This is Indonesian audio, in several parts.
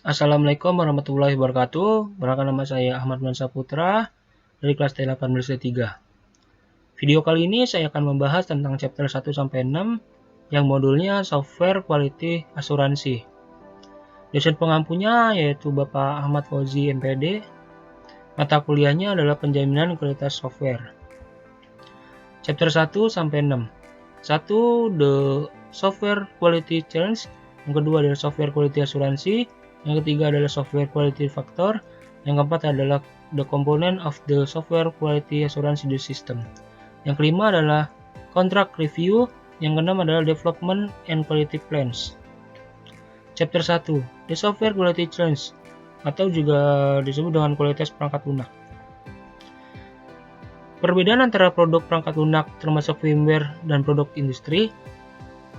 Assalamualaikum warahmatullahi wabarakatuh. Perkenalkan, nama saya Ahmad Mansa Putra dari kelas T18-3. Video kali ini saya akan membahas tentang chapter 1-6 yang modulnya Software Quality Asuransi. Dosen pengampunya yaitu Bapak Ahmad Fauzi MPD. Mata kuliahnya adalah Penjaminan Kualitas Software. Chapter 1-6. 1. The Software Quality Challenge. Yang kedua adalah Software Quality Asuransi. Yang ketiga adalah Software Quality Factor. Yang keempat adalah The Component of the Software Quality Assurance System. Yang kelima adalah Contract Review. Yang keenam adalah Development and Quality Plans. Chapter 1. The Software Quality Challenge, atau juga disebut dengan kualitas perangkat lunak. Perbedaan antara produk perangkat lunak termasuk firmware dan produk industri.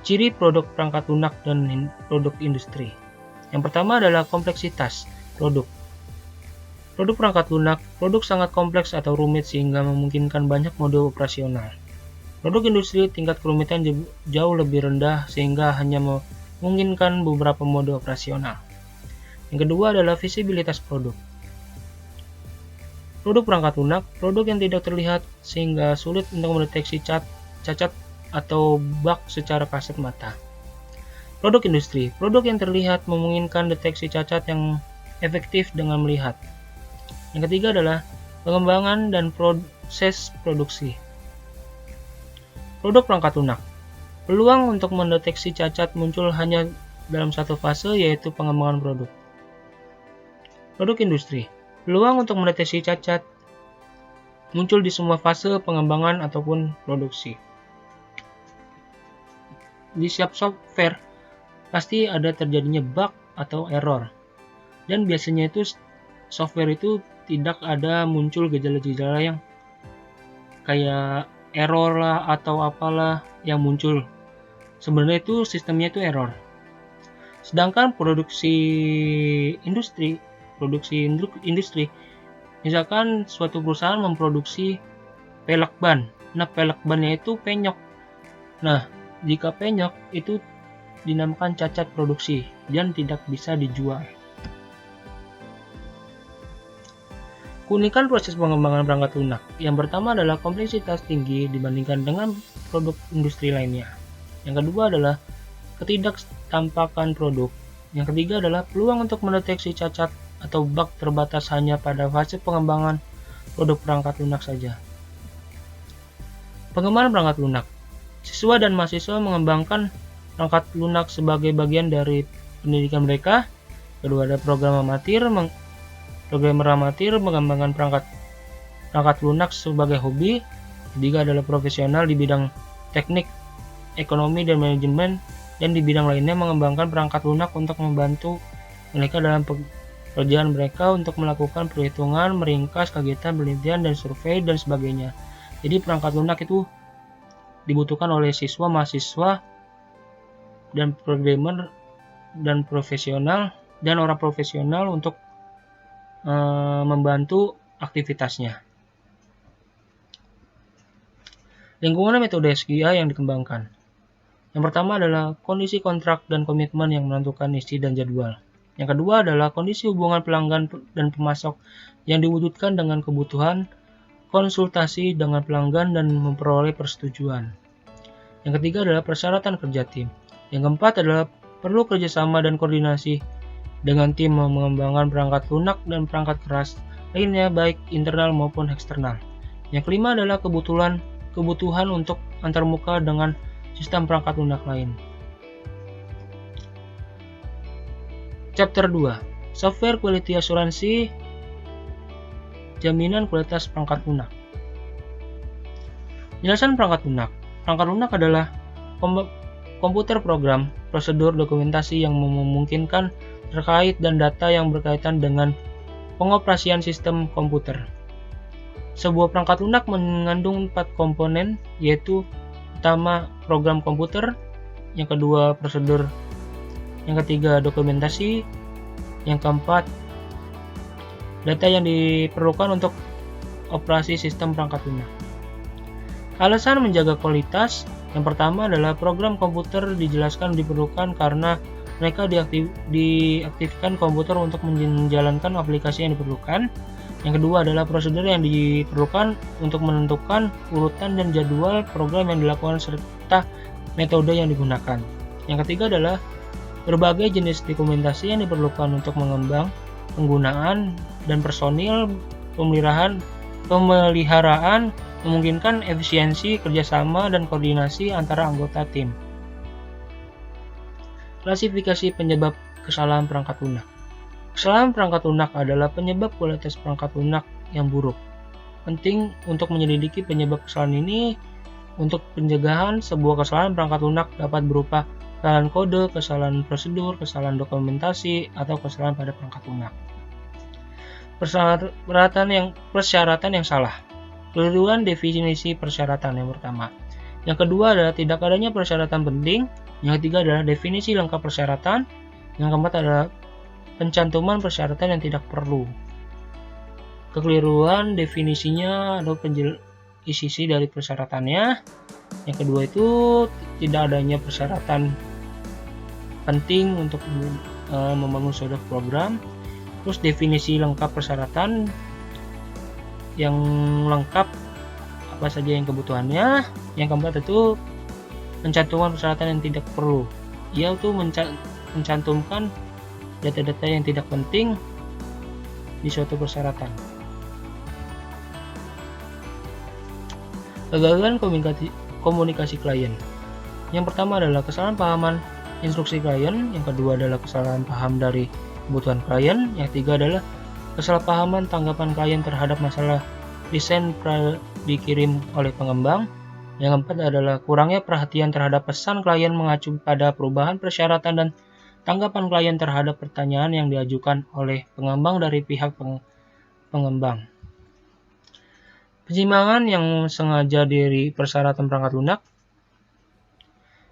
Ciri produk perangkat lunak dan produk industri. Yang pertama adalah kompleksitas produk. Produk perangkat lunak, produk sangat kompleks atau rumit sehingga memungkinkan banyak mode operasional. Produk industri tingkat kerumitan jauh lebih rendah sehingga hanya memungkinkan beberapa mode operasional. Yang kedua adalah visibilitas produk. Produk perangkat lunak, produk yang tidak terlihat sehingga sulit untuk mendeteksi cacat atau bug secara kasat mata. Produk industri, produk yang terlihat memungkinkan deteksi cacat yang efektif dengan melihat. Yang ketiga adalah pengembangan dan proses produksi. Produk perangkat lunak, peluang untuk mendeteksi cacat muncul hanya dalam satu fase, yaitu pengembangan produk. Produk industri, peluang untuk mendeteksi cacat muncul di semua fase pengembangan ataupun produksi. Di setiap software pasti ada terjadinya bug atau error, dan biasanya itu software itu tidak ada muncul gejala-gejala yang kayak error lah atau apalah yang muncul. Sebenarnya itu sistemnya itu error. Sedangkan produksi industri, misalkan suatu perusahaan memproduksi pelek ban. Nah, pelek bannya itu penyok. Nah, jika penyok itu dinamakan cacat produksi dan tidak bisa dijual. Keunikan proses pengembangan perangkat lunak. Yang pertama adalah kompleksitas tinggi dibandingkan dengan produk industri lainnya. Yang kedua adalah ketidaktampakan produk. Yang ketiga adalah peluang untuk mendeteksi cacat atau bug terbatas hanya pada fase pengembangan produk perangkat lunak saja. Pengembangan perangkat lunak. Siswa dan mahasiswa mengembangkan perangkat lunak sebagai bagian dari pendidikan mereka. Kedua ada programmer amatir mengembangkan perangkat lunak sebagai hobi. Ketiga adalah profesional di bidang teknik, ekonomi, dan manajemen, dan di bidang lainnya mengembangkan perangkat lunak untuk membantu mereka dalam pekerjaan mereka untuk melakukan perhitungan, meringkas kegiatan penelitian dan survei dan sebagainya. Jadi perangkat lunak itu dibutuhkan oleh siswa, mahasiswa, dan programmer dan profesional dan orang profesional untuk membantu aktivitasnya. Lingkungan metode SQI yang dikembangkan. Yang pertama adalah kondisi kontrak dan komitmen yang menentukan isi dan jadwal. Yang kedua adalah kondisi hubungan pelanggan dan pemasok yang diwujudkan dengan kebutuhan konsultasi dengan pelanggan dan memperoleh persetujuan. Yang ketiga adalah persyaratan kerja tim. Yang keempat adalah perlu kerjasama dan koordinasi dengan tim mengembangkan perangkat lunak dan perangkat keras lainnya baik internal maupun eksternal. Yang kelima adalah kebutuhan untuk antarmuka dengan sistem perangkat lunak lain. Chapter 2. Software Quality Asuransi, jaminan kualitas perangkat lunak. Penjelasan perangkat lunak. Perangkat lunak adalah komputer program, prosedur, dokumentasi yang memungkinkan terkait dan data yang berkaitan dengan pengoperasian sistem komputer. Sebuah perangkat lunak mengandung 4 komponen, yaitu pertama program komputer, yang kedua prosedur, yang ketiga dokumentasi, yang keempat data yang diperlukan untuk operasi sistem perangkat lunak. Alasan menjaga kualitas. Yang pertama adalah program komputer dijelaskan diperlukan karena mereka diaktifkan komputer untuk menjalankan aplikasi yang diperlukan. Yang kedua adalah prosedur yang diperlukan untuk menentukan urutan dan jadwal program yang dilakukan serta metode yang digunakan. Yang ketiga adalah berbagai jenis dokumentasi yang diperlukan untuk mengembang, penggunaan, dan personil pemeliharaan memungkinkan efisiensi, kerjasama, dan koordinasi antara anggota tim. Klasifikasi penyebab kesalahan perangkat lunak. Kesalahan perangkat lunak adalah penyebab kualitas perangkat lunak yang buruk. Penting untuk menyelidiki penyebab kesalahan ini. Untuk pencegahan, sebuah kesalahan perangkat lunak dapat berupa kesalahan kode, kesalahan prosedur, kesalahan dokumentasi, atau kesalahan pada perangkat lunak. Persyaratan yang salah. Keliruan definisi persyaratan yang pertama. Yang kedua adalah tidak adanya persyaratan penting. Yang ketiga adalah definisi lengkap persyaratan. Yang keempat adalah pencantuman persyaratan yang tidak perlu. Kekeliruan definisinya atau isi dari persyaratannya. Yang kedua itu tidak adanya persyaratan penting untuk membangun suatu program. Terus definisi lengkap persyaratan yang lengkap apa saja yang kebutuhannya. Yang keempat itu pencantuman persyaratan yang tidak perlu, yaitu mencantumkan data-data yang tidak penting di suatu persyaratan. Kegagalan komunikasi klien. Yang pertama adalah kesalahan pahaman instruksi klien, yang kedua adalah kesalahan paham dari kebutuhan klien, yang ketiga adalah kesalahpahaman tanggapan klien terhadap masalah desain dikirim oleh pengembang. Yang keempat adalah kurangnya perhatian terhadap pesan klien mengacu pada perubahan persyaratan dan tanggapan klien terhadap pertanyaan yang diajukan oleh pengembang dari pihak pengembang. Penyimpangan yang sengaja dari persyaratan perangkat lunak.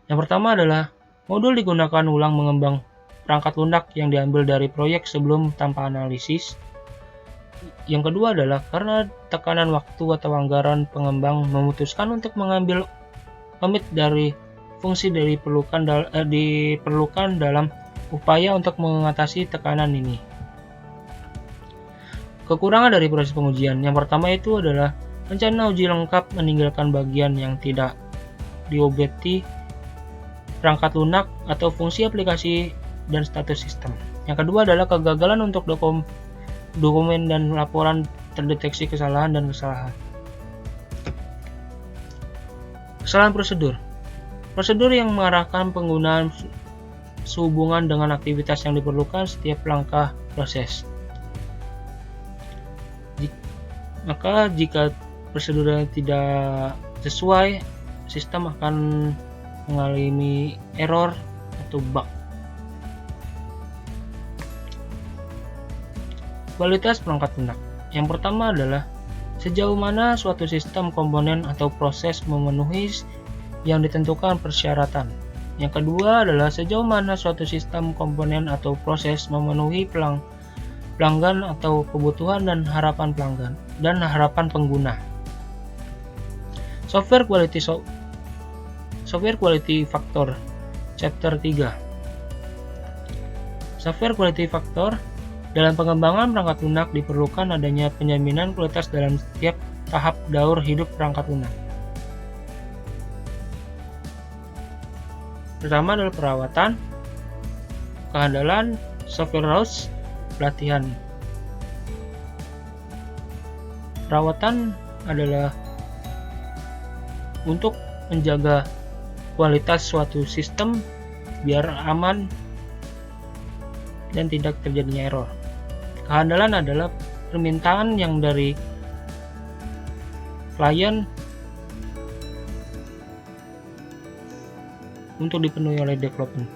Yang pertama adalah modul digunakan ulang mengembang perangkat lunak yang diambil dari proyek sebelum tanpa analisis. Yang kedua adalah karena tekanan waktu atau anggaran pengembang memutuskan untuk mengambil commit dari fungsi diperlukan dalam upaya untuk mengatasi tekanan ini. Kekurangan dari proses pengujian. Yang pertama itu adalah rencana uji lengkap meninggalkan bagian yang tidak diobjekti perangkat lunak atau fungsi aplikasi dan status sistem. Yang kedua adalah kegagalan untuk dokumen dan laporan terdeteksi kesalahan dan kesalahan. Kesalahan prosedur. Prosedur yang mengarahkan penggunaan sehubungan dengan aktivitas yang diperlukan setiap langkah proses. Maka jika prosedurnya tidak sesuai, sistem akan mengalami error atau bug. Kualitas perangkat lunak. Yang pertama adalah sejauh mana suatu sistem, komponen, atau proses memenuhi yang ditentukan persyaratan. Yang kedua adalah sejauh mana suatu sistem, komponen, atau proses memenuhi pelanggan atau kebutuhan dan harapan pelanggan dan harapan pengguna. Software Quality Factor Chapter 3. Software Quality Factor. Dalam pengembangan perangkat lunak diperlukan adanya penjaminan kualitas dalam setiap tahap daur hidup perangkat lunak. Pertama adalah perawatan, kehandalan, software house, pelatihan. Perawatan adalah untuk menjaga kualitas suatu sistem biar aman dan tidak terjadinya error. Kehandalan adalah permintaan yang dari klien untuk dipenuhi oleh development.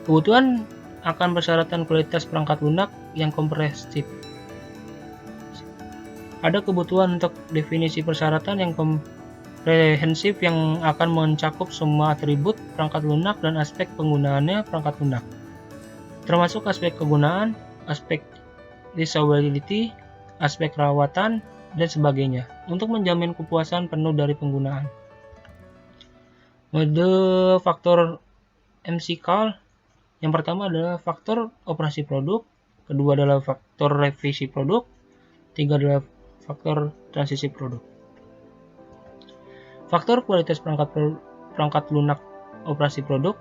Kebutuhan akan persyaratan kualitas perangkat lunak yang komprehensif. Ada kebutuhan untuk definisi persyaratan yang komprehensif yang akan mencakup semua atribut perangkat lunak dan aspek penggunaannya perangkat lunak, termasuk aspek kegunaan, aspek usability, aspek rawatan, dan sebagainya, untuk menjamin kepuasan penuh dari penggunaan. Mode faktor MCCAL yang pertama adalah faktor operasi produk, kedua adalah faktor revisi produk, tiga adalah faktor transisi produk. Faktor kualitas perangkat lunak operasi produk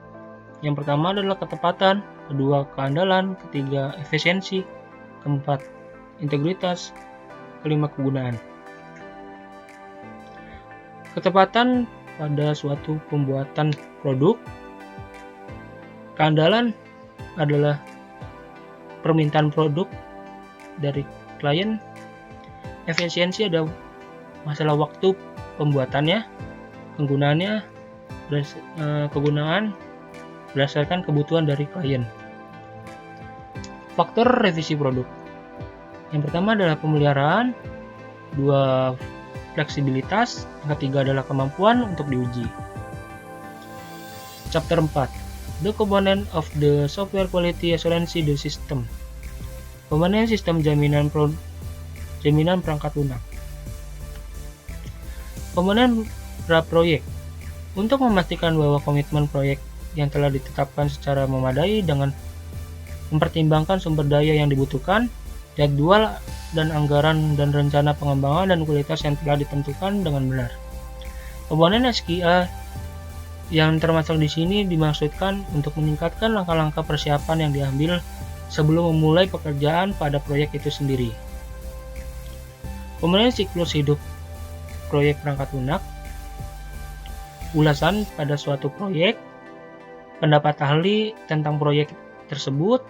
yang pertama adalah ketepatan, kedua keandalan, ketiga efisiensi, keempat integritas, kelima kegunaan. Ketepatan pada suatu pembuatan produk, keandalan adalah permintaan produk dari klien, efisiensi ada masalah waktu pembuatannya, kegunaan berdasarkan kebutuhan dari klien. Faktor revisi produk yang pertama adalah pemeliharaan, dua fleksibilitas, yang ketiga adalah kemampuan untuk diuji. Chapter 4, The Component of the Software Quality Assurance the System. Komponen sistem jaminan perangkat lunak. Komponen pra-proyek. Untuk memastikan bahwa komitmen proyek yang telah ditetapkan secara memadai dengan mempertimbangkan sumber daya yang dibutuhkan, jadwal dan anggaran dan rencana pengembangan dan kualitas yang telah ditentukan dengan benar. Komponen SQA yang termasuk di sini dimaksudkan untuk meningkatkan langkah-langkah persiapan yang diambil sebelum memulai pekerjaan pada proyek itu sendiri. Komponen siklus hidup proyek perangkat lunak. Ulasan pada suatu proyek, pendapat ahli tentang proyek tersebut,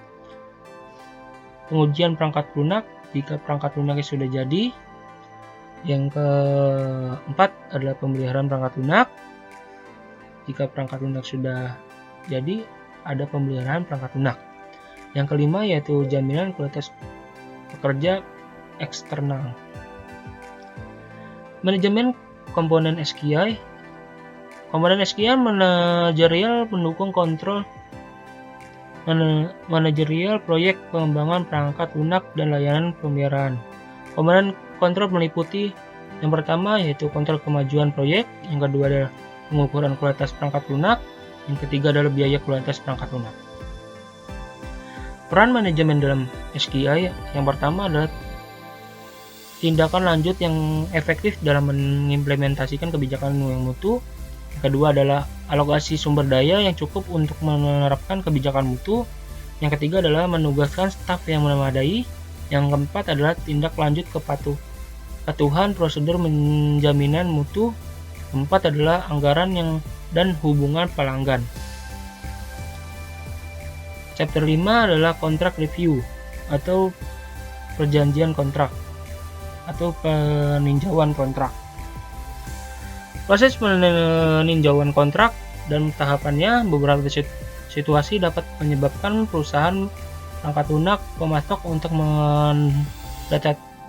pengujian perangkat lunak jika perangkat lunaknya sudah jadi. Yang keempat adalah pemeliharaan perangkat lunak. Jika perangkat lunak sudah jadi, ada pemeliharaan perangkat lunak. Yang kelima yaitu jaminan kualitas pekerja eksternal. Manajemen komponen SQI. Komponen SQI manajerial pendukung kontrol manajerial proyek pengembangan perangkat lunak dan layanan pemeliharaan. Komponen kontrol meliputi yang pertama yaitu kontrol kemajuan proyek, yang kedua adalah pengukuran kualitas perangkat lunak, yang ketiga adalah biaya kualitas perangkat lunak. Peran manajemen dalam SQI yang pertama adalah tindakan lanjut yang efektif dalam mengimplementasikan kebijakan yang mutu. Yang kedua adalah alokasi sumber daya yang cukup untuk menerapkan kebijakan mutu. Yang ketiga adalah menugaskan staf yang memadai. Yang keempat adalah tindak lanjut kepatuhan prosedur menjaminan mutu. Keempat adalah anggaran dan hubungan pelanggan. Chapter 5 adalah kontrak review atau perjanjian kontrak atau peninjauan kontrak. Proses peninjauan kontrak dan tahapannya, beberapa situasi dapat menyebabkan perusahaan perangkat lunak pemasok untuk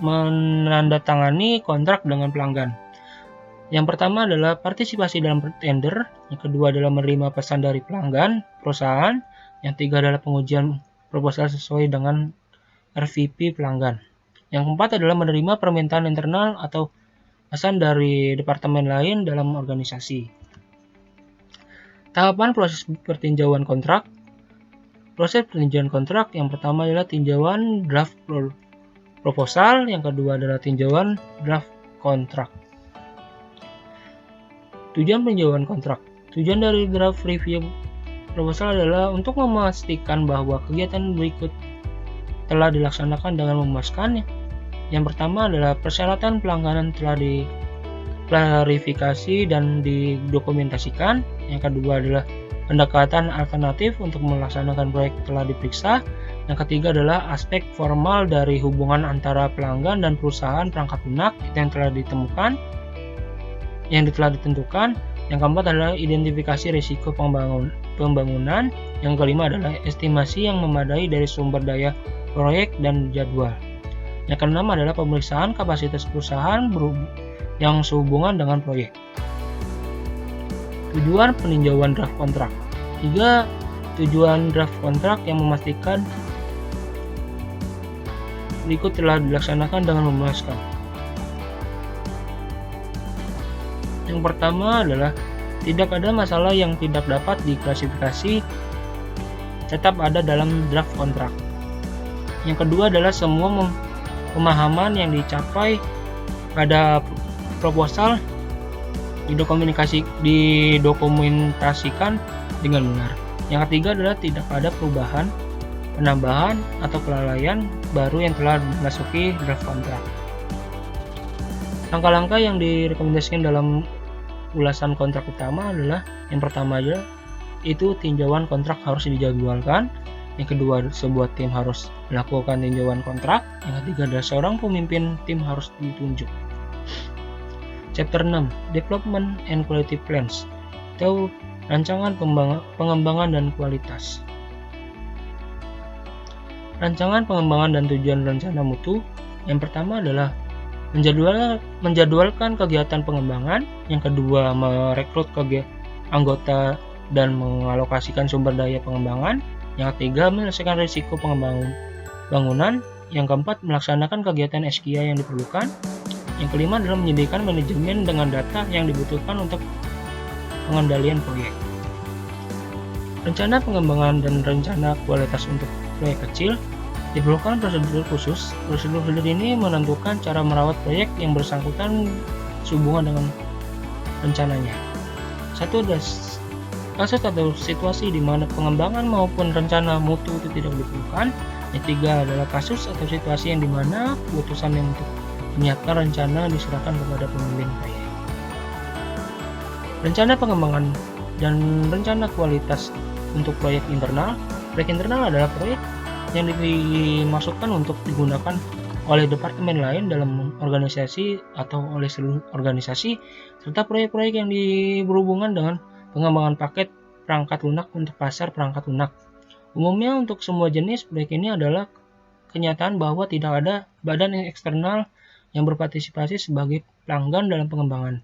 menandatangani kontrak dengan pelanggan. Yang pertama adalah partisipasi dalam tender, yang kedua adalah menerima pesan dari pelanggan perusahaan, yang ketiga adalah pengujian proposal sesuai dengan RVP pelanggan. Yang keempat adalah menerima permintaan internal atau pesan dari departemen lain dalam organisasi. Tahapan proses pertinjauan kontrak. Proses pertinjauan kontrak yang pertama adalah tinjauan draft proposal, yang kedua adalah tinjauan draft kontrak. Tujuan peninjauan kontrak. Tujuan dari draft review proposal adalah untuk memastikan bahwa kegiatan berikut telah dilaksanakan dengan memuaskan. Yang pertama adalah persyaratan pelanggaran telah diklarifikasi dan didokumentasikan. Yang kedua adalah pendekatan alternatif untuk melaksanakan proyek telah diperiksa. Yang ketiga adalah aspek formal dari hubungan antara pelanggan dan perusahaan perangkat lunak yang telah ditentukan. Yang keempat adalah identifikasi risiko pembangunan. Yang kelima adalah estimasi yang memadai dari sumber daya proyek dan jadwal. Yang keenam adalah pemeriksaan kapasitas perusahaan yang sehubungan dengan proyek. Tujuan peninjauan draft kontrak. 3. Tujuan draft kontrak yang memastikan berikut telah dilaksanakan dengan memuaskan. Yang pertama adalah Tidak ada masalah yang tidak dapat diklasifikasi tetap ada dalam draft kontrak. Yang kedua adalah semua pemahaman yang dicapai pada proposal didokumentasikan dengan benar. Yang ketiga adalah tidak ada perubahan, penambahan, atau kelalaian baru yang telah memasuki draft kontrak. Langkah-langkah yang direkomendasikan dalam ulasan kontrak utama adalah yang pertama aja itu tinjauan kontrak harus dijadwalkan. Yang kedua, sebuah tim harus melakukan tinjauan kontrak. Yang ketiga adalah seorang pemimpin tim harus ditunjuk. Chapter 6, Development and Quality Plans, atau rancangan pengembangan dan kualitas. Rancangan pengembangan dan tujuan rencana mutu. Yang pertama adalah menjadwalkan kegiatan pengembangan. Yang kedua, merekrut anggota dan mengalokasikan sumber daya pengembangan. Yang ketiga, menyelesaikan risiko bangunan. Yang keempat, melaksanakan kegiatan SKIA yang diperlukan. Yang kelima adalah menyediakan manajemen dengan data yang dibutuhkan untuk pengendalian proyek. Rencana pengembangan dan rencana kualitas untuk proyek kecil diperlukan prosedur khusus. Prosedur ini menentukan cara merawat proyek yang bersangkutan sehubungan dengan rencananya. Satu adalah kasus atau situasi di mana pengembangan maupun rencana mutu itu tidak diperlukan. Yang tiga adalah kasus atau situasi yang dimana keputusan yang untuk menyiapkan rencana diserahkan kepada pemimpin proyek. Rencana pengembangan dan rencana kualitas untuk proyek internal. Proyek internal adalah proyek yang dimaksudkan untuk digunakan oleh departemen lain dalam organisasi atau oleh seluruh organisasi, serta proyek-proyek yang berhubungan dengan pengembangan paket perangkat lunak untuk pasar perangkat lunak. Umumnya untuk semua jenis proyek ini adalah kenyataan bahwa tidak ada badan eksternal yang berpartisipasi sebagai pelanggan dalam pengembangan.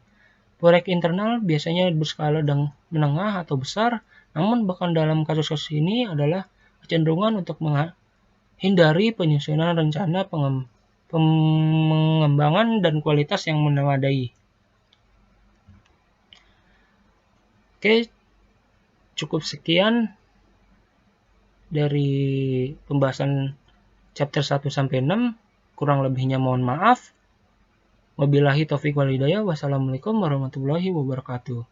Proyek internal biasanya berskala menengah atau besar, namun bahkan dalam kasus-kasus ini adalah kecenderungan untuk menghindari penyusunan rencana pengembangan dan kualitas yang memadai. Oke, cukup sekian dari pembahasan chapter 1 sampai 6. Kurang lebihnya mohon maaf. Wabillahi taufiq wal hidayah. Wassalamualaikum warahmatullahi wabarakatuh.